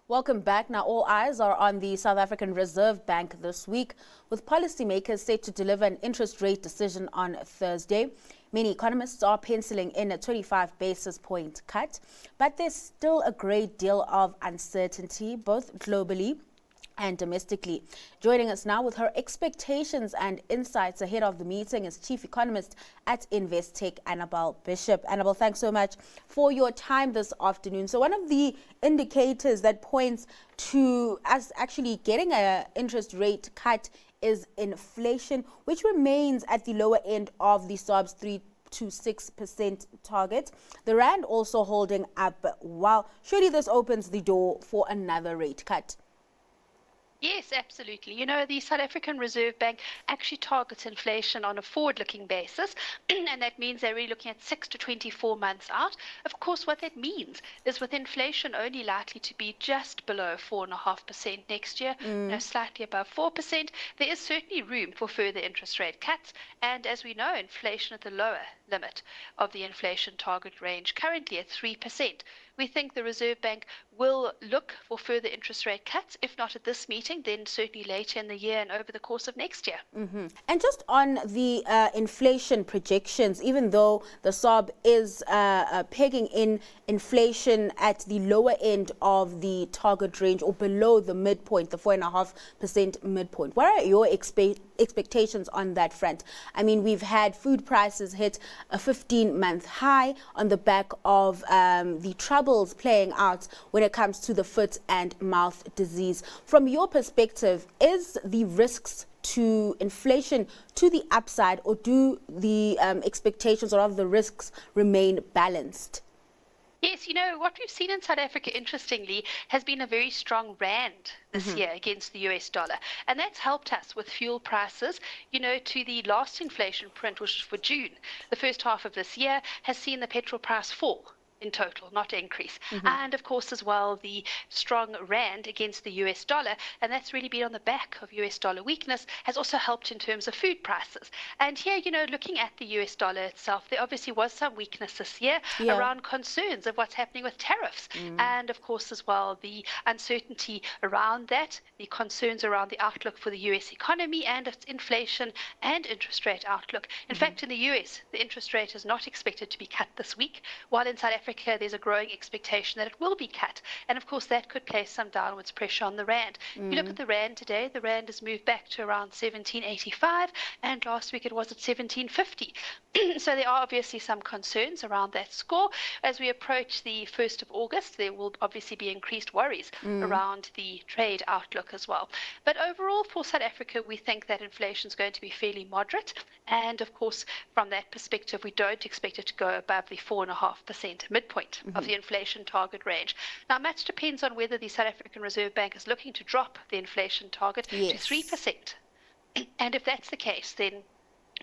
Welcome back. Now, all eyes are on the South African Reserve Bank this week, with policymakers set to deliver an interest rate decision on Thursday. Many economists are penciling in a 25 basis point cut, but there's still a great deal of uncertainty, both globally and domestically. Joining us now with her expectations and insights ahead of the meeting is Chief Economist at Investec, Annabel Bishop. Annabel, thanks so much for your time this afternoon. So one of the indicators that points to us actually getting an interest rate cut is inflation, which remains at the lower end of the SARB's 3 to 6% target. The rand also holding up well. Surely this opens the door for another rate cut. Yes, absolutely. You know, the South African Reserve Bank actually targets inflation on a forward-looking basis, and that means they're really looking at 6 to 24 months out. Of course, what that means is with inflation only likely to be just below 4.5% next year, slightly above 4%, there is certainly room for further interest rate cuts. And as we know, inflation at the lower limit of the inflation target range, currently at 3%. We think the Reserve Bank will look for further interest rate cuts, if not at this meeting, then certainly later in the year and over the course of next year. And just on the inflation projections, even though the SARB is pegging in inflation at the lower end of the target range or below the midpoint, the 4.5% midpoint, what are your expectations on that front? I mean, we've had food prices hit a 15-month high on the back of the troubles playing out when it comes to the foot and mouth disease. From your perspective, is the risks to inflation to the upside, or do the expectations or the risks remain balanced? Yes, you know, what we've seen in South Africa, interestingly, has been a very strong rand this year against the US dollar. And that's helped us with fuel prices, you know, to the last inflation print, which was for June. The first half of this year has seen the petrol price fall in total, not increase. And of course as well the strong rand against the US dollar, and that's really been on the back of US dollar weakness, has also helped in terms of food prices. And here, you know, looking at the US dollar itself, there obviously was some weakness this year around concerns of what's happening with tariffs. And of course as well the uncertainty around that, the concerns around the outlook for the US economy and its inflation and interest rate outlook. In fact, in the US, the interest rate is not expected to be cut this week, while in South Africa there's a growing expectation that it will be cut. And of course that could place some downwards pressure on the rand. If you look at the rand today, the rand has moved back to around 17.85, and last week it was at 17.50. So there are obviously some concerns around that score. As we approach the 1st of August, there will obviously be increased worries around the trade outlook as well. But overall for South Africa, we think that inflation is going to be fairly moderate. And of course, from that perspective, we don't expect it to go above the 4.5% midpoint of the inflation target range. Now, much depends on whether the South African Reserve Bank is looking to drop the inflation target to 3%. And if that's the case, then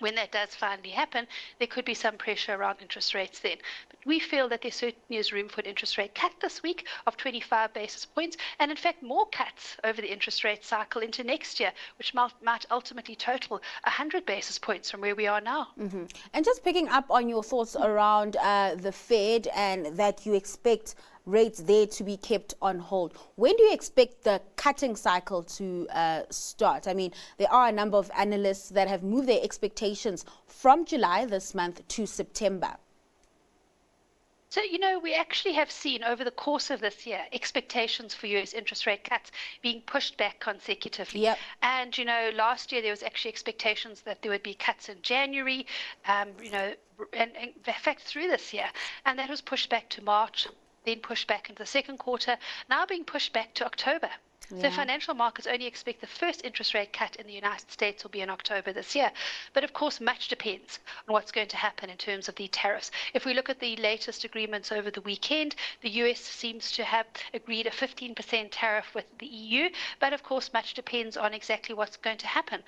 when that does finally happen, there could be some pressure around interest rates then. But we feel that there certainly is room for an interest rate cut this week of 25 basis points, and in fact more cuts over the interest rate cycle into next year, which might ultimately total 100 basis points from where we are now. And just picking up on your thoughts around the Fed and that you expect rates there to be kept on hold, when do you expect the cutting cycle to start? I mean, there are a number of analysts that have moved their expectations from July this month to September. So, you know, we actually have seen over the course of this year expectations for US interest rate cuts being pushed back consecutively. And, you know, last year there was actually expectations that there would be cuts in January, you know, and in fact through this year. And that was pushed back to March, then pushed back into the second quarter, now being pushed back to October. So financial markets only expect the first interest rate cut in the United States will be in October this year. But of course, much depends on what's going to happen in terms of the tariffs. If we look at the latest agreements over the weekend, the US seems to have agreed a 15% tariff with the EU. But of course, much depends on exactly what's going to happen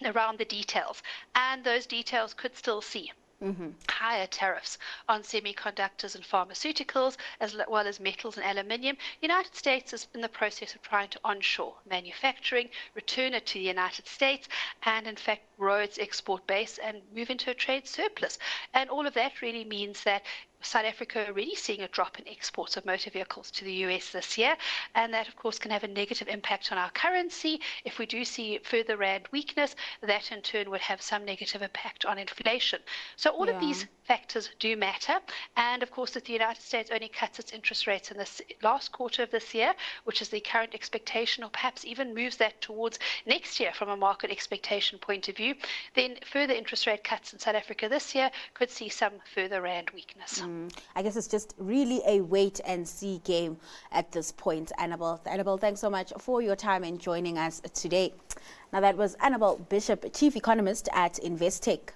around the details. And those details could still see higher tariffs on semiconductors and pharmaceuticals, as well as metals and aluminium. The United States is in the process of trying to onshore manufacturing, return it to the United States, and in fact grow its export base and move into a trade surplus. And all of that really means that South Africa already seeing a drop in exports of motor vehicles to the US this year, and that of course can have a negative impact on our currency. If we do see further rand weakness, that in turn would have some negative impact on inflation. So all of these factors do matter, and of course that the United States only cuts its interest rates in this last quarter of this year, which is the current expectation, or perhaps even moves that towards next year from a market expectation point of view, then further interest rate cuts in South Africa this year could see some further rand weakness. I guess it's just really a wait and see game at this point, Annabel. Annabel, thanks so much for your time and joining us today. Now, that was Annabel Bishop, Chief Economist at Investec.